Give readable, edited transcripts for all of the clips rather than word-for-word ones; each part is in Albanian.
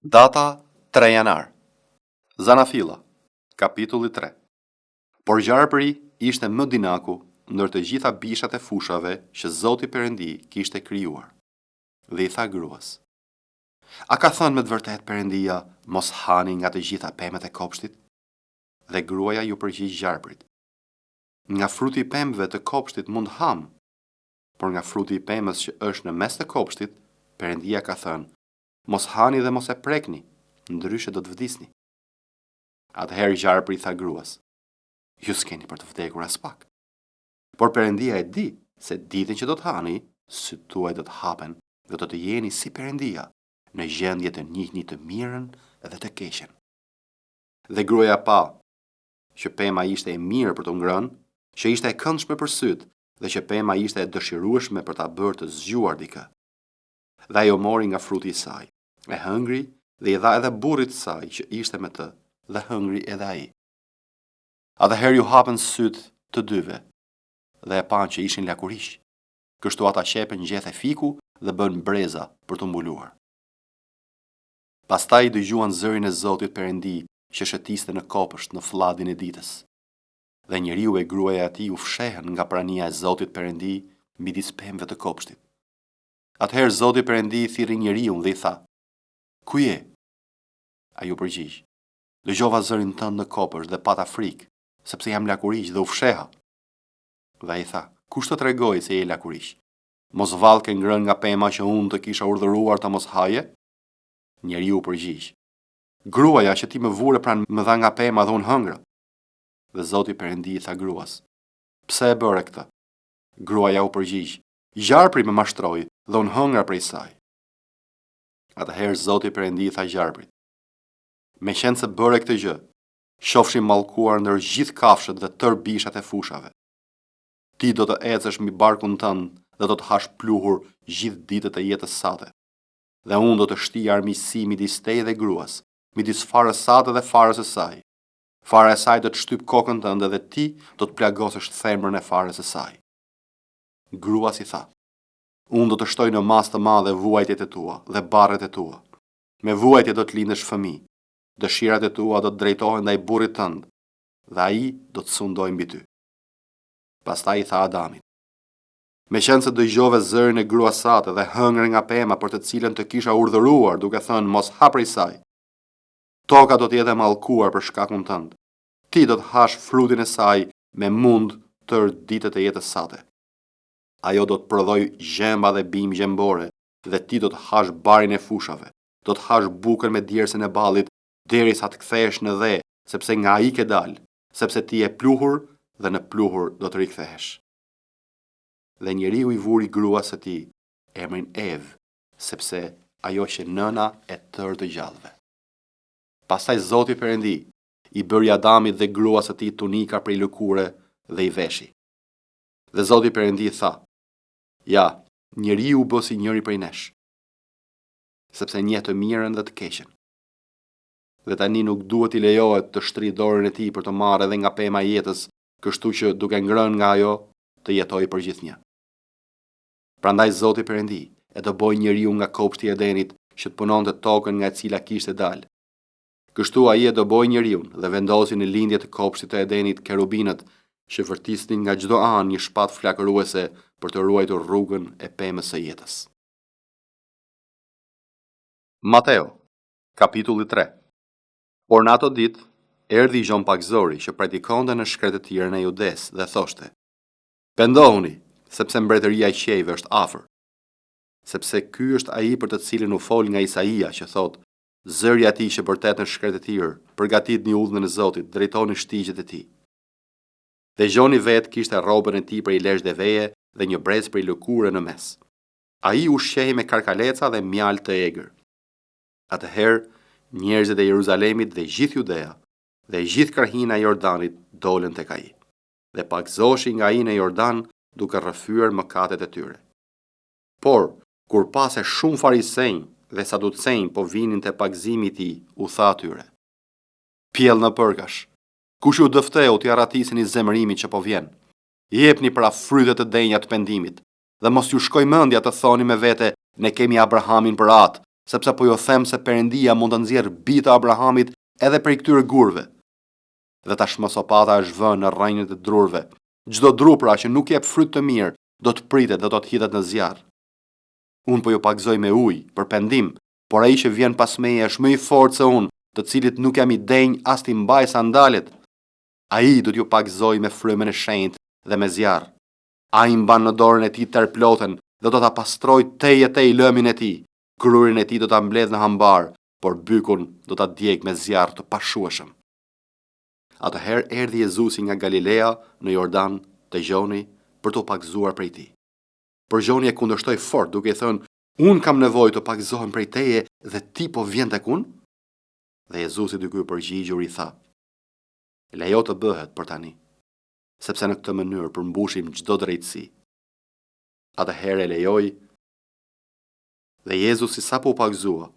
Data 3 janar. Zanafilla, kapitulli 3. Por Gjarpëri ishte më dinaku ndër të gjitha bishat e fushave që Zoti Perëndi kishte krijuar. Dhe i tha gruas: A ka thënë me të vërtet Perëndia, mos hani nga të gjitha pemet e kopshtit? Dhe gruaja ju përgjigj Gjarpërit: Nga fruti i pemëve të kopshtit mund ham, por nga fruti i pemës që është në mes të kopshtit, Perëndia ka thënë: Mos hani dhe mos e prekni, ndryshe do të vdisni. Atëherë Gjarpëri tha gruas: Ju s'keni për të vdekur as pak. Por Perëndia e di se ditën që do të hani, sytë tuaj do të hapen dhe do të jeni si Perëndia, në gjendje të njihni të mirën dhe të keqen. Dhe gruaja pa që pema ishte e mirë për të ngrënë, që ishte e këndshme për syt dhe që pema ishte e dëshirueshme për ta bërë të zgjuar dikë. Dhe ajo mori nga fruti i saj, e hëngri dhe i dha edhe burrit të saj që ishte me të, dhe hëngri edhe ai. Atëherë ju hapën syt të dyve, dhe e panë që ishin lakurish. Kështu ata qepën gjethe fiku dhe bën breza për të mbuluar. Pastaj dëgjuan zërin e Zotit Perëndi që shëtiste në kopësht në flladin e ditës. Dhe njeriu e gruaja e tij u fshehen nga prania e Zotit Perëndi midis pemëve të kopshtit. Atëherë Zoti Perëndi thirri njeriun dhe i tha: Ku je? Ai u përgjigj: Dëgjova zërin tënd në kopësht dhe pata frikë, sepse jam lakurish dhe u fsheha. Dhe ai tha: Kush të tregoi se je lakurish? Mos vallë ke ngrënë nga pema që unë të kisha urdhëruar ta mos haje? Njeriu u përgjigj: Gruaja që ti më vure pranë më dha nga pema dhe unë hëngra. Dhe Zoti Perëndi i tha gruas: Pse e bëre këtë? Gruaja u përgjigj: Gjarpëri më mashtroi dhe unë hëngra prej saj. Atëherë Zoti Perëndi i tha Gjarpërit: Meqense se bëre këtë gjë, qofshi mallkuar ndër gjithë kafshët dhe tërë bishat e fushave. Ti do të ecësh mbi barkun tënd dhe do të hash pluhur gjithë ditët e jetës sate. Dhe unë do të shtij armiqësi midis teje dhe gruas, midis farës sate dhe farës së saj. Fara e saj do të shtyp kokën tënde dhe ti do të plagosësh themrën e farës së saj. Gruas i tha: Unë do të shtoj në mas të madhe vuajtjet e tua dhe barret e tua. Me vuajtje do të lindësh fëmijë. Dëshirat e tua do të drejtohen ndaj burrit tënd, dhe ai do të sundojë mbi ty. Pastaj i tha Adamit: Meqense dëgjove zërin e gruas sate dhe hëngre nga pema për të cilën të kisha urdhëruar, duke thënë mos ha prej saj, toka do të jetë e mallkuar për shkakun tënd. Ti do të hash frutin e saj me mund tërë ditët e jetës sate. Ajo do të prodhoj gjemba dhe bimë gjembore, dhe ti do të hash barin e fushave. Do të hash bukën me djersën e ballit derisa të kthehesh në dhe, sepse nga ai ke dal, sepse ti je pluhur dhe në pluhur do të rikthehesh. Dhe njeriu i vuri gruas së tij emrin Ev, sepse ajo që nëna e tërë të gjallëve. Pastaj Zoti Perëndi i bëri Adamit dhe gruas së tij tunika prej lëkure dhe i veshi. Dhe Zoti Perëndi tha: Ja, njeriu u bë si njëri prej nesh, sepse njeh të mirën dhe të keqen. Dhe tani nuk duhet i lejohet të shtrijë dorën e tij për të marrë edhe nga pema e jetës, kështu që duke ngrënë nga ajo, të jetojë përgjithënia. Prandaj Zoti Perëndi e doboi njeriu nga kopshti i Edenit që të punonte tokën nga e cila kishte dalë. Kështu ai e doboi njeriu dhe vendosi në lindje të kopshtit të Edenit kerubinët që vërtisnin nga çdo anë një shpatë flakëruese për të ruajtur rrugën e pemës së jetës. Mateo, kapitulli 3. Por në ato ditë erdhi Gjon Pagëzori që predikonte në shkretëtirën e Judes dhe thoshte: Pendohuni, sepse mbretëria e qejve është afër. Sepse ky është ai për të cilin u fol nga Isaia që thotë: Zëri i atij që bërtet në shkretëtir, përgatitni udhën e Zotit, drejtoni shtigjet e tij. Dhe Gjoni vet kishte rrobën e tij prej lesh dhe veje dhe një brez prej lëkure në mes. Ai ushqehej me karkaleca dhe mjalë të egër. Atëherë njerëzit e Jeruzalemit dhe gjithë Judea dhe gjithë karhina e Jordanit dolën tek ai dhe pagëzoheshin nga ai në Jordan duke rrëfyer mëkatet e tyre. Por kur pase shumë farisejnë dhe saducejnë po vinin te pagëzimi i tij, u tha atyre: Pjell në përgash, kush ju dëfteu t'i arratiseni zemërimin që po vjen? Jepni pra frytet të denja të pendimit, dhe mos ju shkoj mendja të thoni me vete: Ne kemi Abrahamin për atë, sepse po jo them se Perëndia mund të nxjerrë bijtë e Abrahamit edhe prej këtyre gurve. Dhe tashmë sopata është vënë në rrejnët e drurve. Çdo dru pra që nuk jep fryt të mirë, do të pritet dhe do të hidhet në zjarr. Unë po ju pagëzoj me ujë për pendim, por ai që vjen pas meje është më i fortë se unë, të cilit nuk jam i denj as t'i mbaj sandalet. Ai do t'ju pagëzoj me frymën e shenjtë dhe me zjarr. Ai mban në dorën e tij terplotën dhe do ta pastroj tej e tej lëmin e tij. Grurin e tij do ta mbledh në hambar, por bykun do ta djeg me zjarr të pashueshëm. Atëherë erdhi Jezusi nga Galilea në Jordan te Gjoni për t'u pagëzuar prej tij. Por Gjoni e kundërshtoi fort duke i thënë: "Unë kam nevojë të pagëzohem prej teje dhe ti po vjen tek unë?" Dhe Jezusi duke u përgjigjur i tha: "Lejo të bëhet për tani, sepse në këtë mënyrë përmbushim çdo drejtësi." Atëherë e lejoi dhe Jezusi sapo u pagëzua,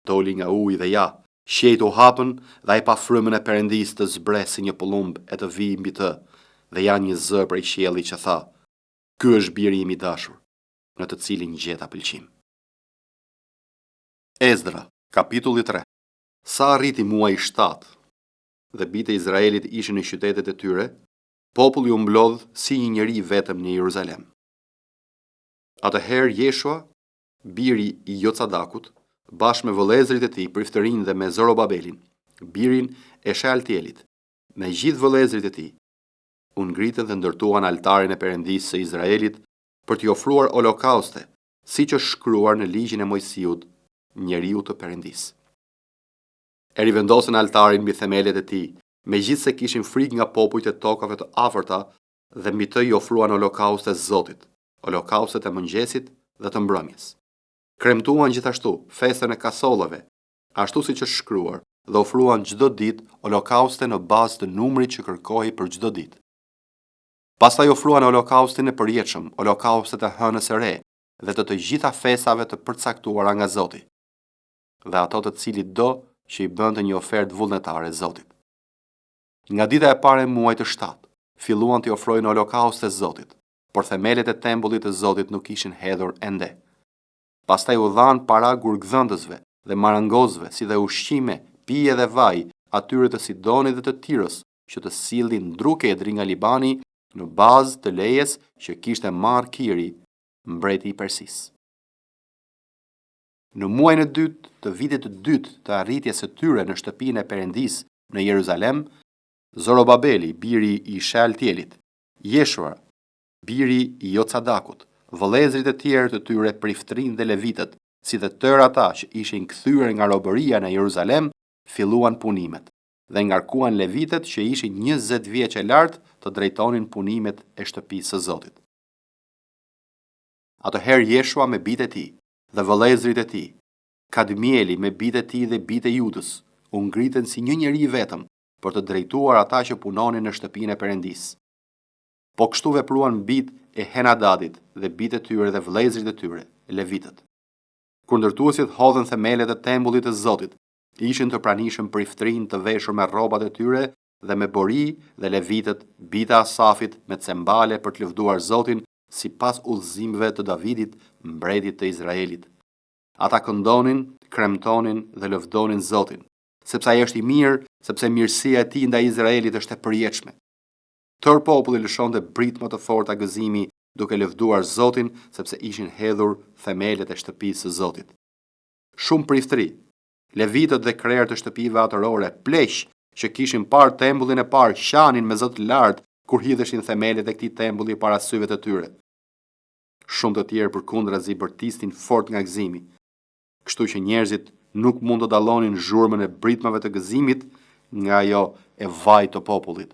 doli nga uji dhe ja, qiejt u hapën dhe ai pa frymën e Perëndisë të zbresë si një pullumb e të vijë mbi të, dhe ja një zë prej qiellit që tha: "Ky është biri im i dashur, në të cilin gjeta pëlqim." Ezdra, kapitulli 3. Sa arriti muaji 7 dhe bijtë e Izraelit ishin në qytetet e tyre, populli u mblodh si një njeri vetëm në Jeruzalem. Atëherë Jeshua, biri i Jocadakut, bashkë me vëllezërit e tij, Priftërin dhe me Zorobabelin, birin e Shealtielit, me gjithë vëllezërit e tij, u ngritën dhe ndërtuan altarin e Perëndisë së Izraelit për t'i ofruar holokauste, siç është shkruar në ligjin e Mojsiut, njeriu të Perëndisë. E rivendosën altarin mbi themelet e tij, megjithse kishin frikë nga popujt e tokave të afërta, dhe mbi të i ofruan holokauste Zotit, holokaustet e mëngjesit dhe të mbrëmjes. Kremtuan gjithashtu festën e kasollave, ashtu siç është shkruar, dhe ofruan çdo ditë holokauste në bazë të numrit që kërkohej për çdo ditë. Pastaj ofruan holokaustin e përjetshëm, holokaustet e hënës së re dhe të gjitha festave të përcaktuara nga Zoti, dhe ato të cilit do që i bënte një ofertë vullnetare Zotit. Nga dita e parë e muajit të 7, filluan të ofrojnë holokauste Zotit, por themelet e tempullit të Zotit nuk ishin hedhur ende. Pastaj u dhan para gurgdhëndësve dhe marangozve, si dhe ushqime, pije dhe vaj atyre të Sidonit dhe të Tirës, që të sillnin dru kedri nga Libani në bazë të lejes që kishte marrë Kiri, mbreti i Persisë. Në muajin e dytë të vitit të dytë të arritjes së tyre në shtëpinë e Perëndisë në Jeruzalem, Zorobabeli, biri i Shealtielit, Jeshua, biri i Jocadakut, vëllezërit e tjerë të tyre, Priftërin dhe Levitët, si dhe tërë ata që ishin kthyer nga robëria në Jeruzalem, filluan punimet dhe ngarkuan Levitët që ishin 20 vjeç e lartë të drejtonin punimet e shtëpisë së Zotit. Atëherë Jeshua me bijtë e tij dhe vëllezërit e tij, Kadmieli me bijtë e tij dhe bijtë e Judës, u ngritën si një njeri vetëm për të drejtuar ata që punonin në shtëpinë e Perëndisë. Po kështu vepruan bijtë e Henadadit dhe bijtë e tyre dhe vëllezërit e tyre, Levitët. Kur ndërtuesit hodhën themelet e tempullit të Zotit, ishin të pranishëm Priftërin të veshur me rrobat e tyre dhe me bori, dhe Levitët, bijtë e Asafit me cembale për të lëvduar Zotin sipas udhëzimeve të Davidit, mbretit të Izraelit. Ata këndonin, kremtonin dhe lëvdonin Zotin, sepse ai është i mirë, sepse mirësia e tij ndaj Izraelit është e përjetshme. Tërë populli lëshonte britma të forta gëzimi duke lëvduar Zotin, sepse ishin hedhur themelet e shtëpisë së Zotit. Shumë priftëri, Levitët dhe krerët të shtëpive atërore, pleq që kishin parë tempullin e parë, qanin me zot lart kur hidheshin themelet e këtij tempulli para syve të tyre. Shumë të tjerë përkundrazi bërtisnin fort nga gëzimi, kështu që njerëzit nuk mund të dallonin zhurmën e britmave të gëzimit nga ajo e vajt të popullit,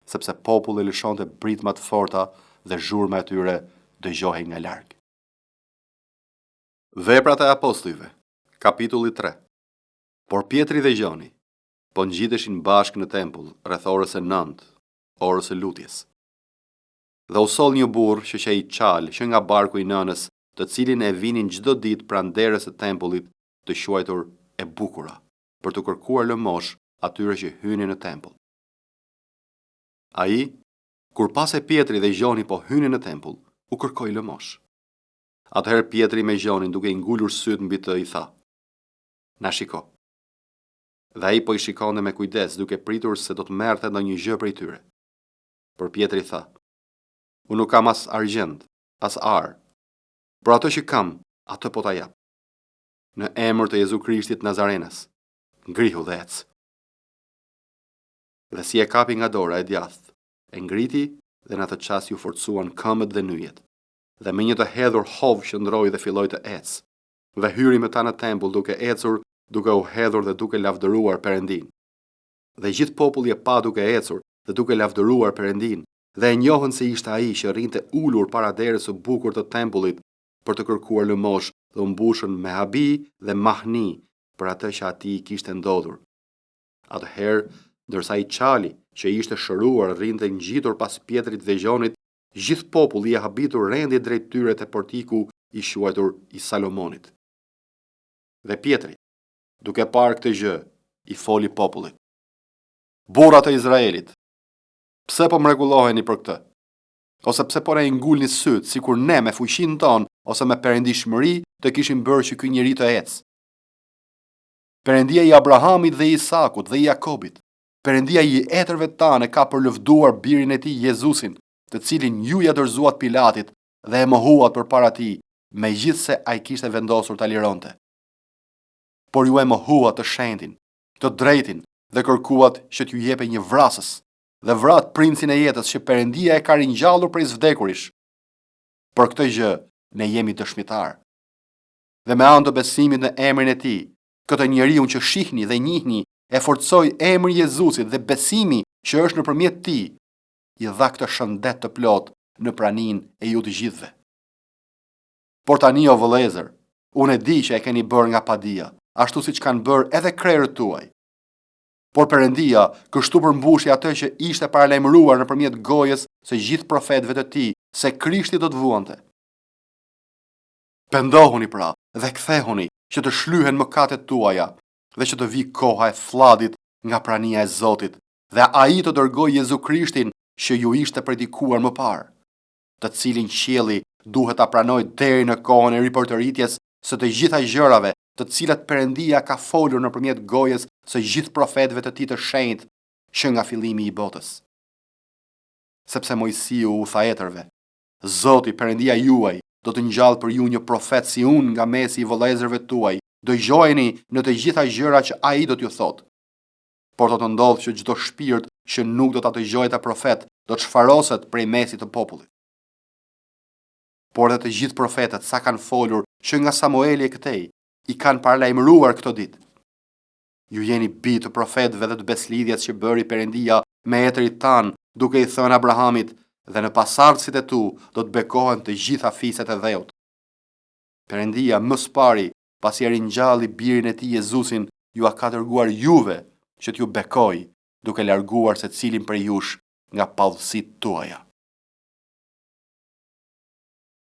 sepse populli lëshonte britma të forta dhe zhurma e tyre dëgjohej nga larg. Veprat e apostujve, kapitulli 3. Por Pietri dhe Gjoni po ngjiteshin bashkë në tempull rreth orës së 9, orës së lutjes. Dhe u soll një burr që qej çal që nga barku i nënës, të cilin e vinin çdo ditë pranë derës së tempullit, të quajtur e Bukura, për të kërkuar lëmosh atyre që hynin në tempull. Ai, kur pas e Pietri dhe Gjoni po hynin në tempull, u kërkoi lëmosh. Atëherë Pietri me Gjonin, duke i ngulur syt mbi të, i tha: Na shiko. Dhe ai po I shikonte me kujdes, duke pritur se do të merrte ndonjë gjë prej tyre. Por Pietri tha: Unë nuk kam as argjend, as ar, por ato që kam, atë po ta jap. Në emër të Jezu Krishtit Nazarenas, ngrihu dhe ec. Dhe si e kapi nga dora e djathtë, e ngriti dhe në atë çast ju forcuan këmbët dhe nyjet. Dhe me një të hedhur hov qëndroi dhe filloi të ecë. Dhe hyri me ta në tempull duke ecur, duke u hedhur dhe duke lavdëruar Perëndin. Dhe gjithë populli e pa duke ecur dhe duke lavdëruar Perëndin, dhe e njohën se ishte ai që rrinte ulur para derës së bukur të tempullit për të kërkuar lëmosh dhe u mbushën me habi dhe mahni për atë që atij I kishte ndodhur. Atëherë, ndërsa I qali që ishte shëruar rrinte ngjitur pas Pietrit dhe Gjonit, gjithë populli I habitur rendi drejt tyre te portiku I quajtur I Salomonit. Dhe Pietri, duke parë këtë gjë, I foli popullit: Burrat e Izraelit, pse po mrekulloheni për këtë? Ose pse po na I ngulni syt, sikur ne me fuqinë tonë ose me perëndishmëri të kishim bërë që ky njeri të ecë? Perëndia I Abrahamit dhe I Isakut dhe I Jakobit, Perëndia I etërve tanë ka përlëvduar birin e tij Jezusin, të cilin ju ja dorëzuat Pilatit dhe e mohuat përpara tij, megjithse ai kishte vendosur ta lironte. Por ju e mohuat të shenjtin, të drejtin dhe kërkuat që t'ju jepe një vrasës, dhe vrat princin e jetës që Perëndia e ka ringjallur prej vdekurish. Për këtë gjë ne jemi dëshmitar. Dhe me anë të besimit në emrin e tij, këtë njeriu që shihni dhe njihni e forcoi emrin Jezusit dhe besimi që është nëpërmjet tij, I dha këtë shëndet të plot në praninë e ju të gjithëve. Por tani o vëllezër, unë e di që e keni bërë nga padia, ashtu siç kanë bërë edhe krerët tuaj. Por Perëndia kështu përmbushi atë që ishte paralajmëruar nëpërmjet gojës së gjithë profetëve të tij, se Krishti do të vuante. Pendohuni pra dhe kthehuni që të shlyhen mëkatet tuaja dhe që të vijë koha e flladit nga prania e Zotit dhe ai të dërgojë Jezu Krishtin që ju ishte predikuar më parë, të cilin qielli duhet ta pranojë deri në kohën e ripërtëritjes së të gjitha gjërave, të cilat Perëndia ka folur nëpërmjet gojës së gjithë profetëve të tij të shenjtë që nga fillimi I botës. Sepse Mojsiu u tha etërve: Zoti Perëndia juaj do të ngjall për ju një profet si unë nga mesi I vëllezërve tuaj. Dëgjojeni në të gjitha gjërat që ai do t'ju thotë. Por do të ndodhë që çdo shpirt që nuk do ta dëgjojë ta profet, do të shfaroset prej mesit të popullit. Por dhe të gjithë profetët sa kanë folur që nga Samueli e këtej, I kanë paralajmëruar këto ditë. Ju jeni bi të profetëve dhe të beslidhjes që bëri Perëndia me etërit tan, duke I thënë Abrahamit: dhe në pasardhësit e tu do të bekohen të gjitha fiset e dheut. Perëndia më së pari, pasi e ringjalli birin e tij Jezusin, ju a ka dërguar juve që t'ju bekoj, duke larguar secilin prej jush nga pallësitë tuaja.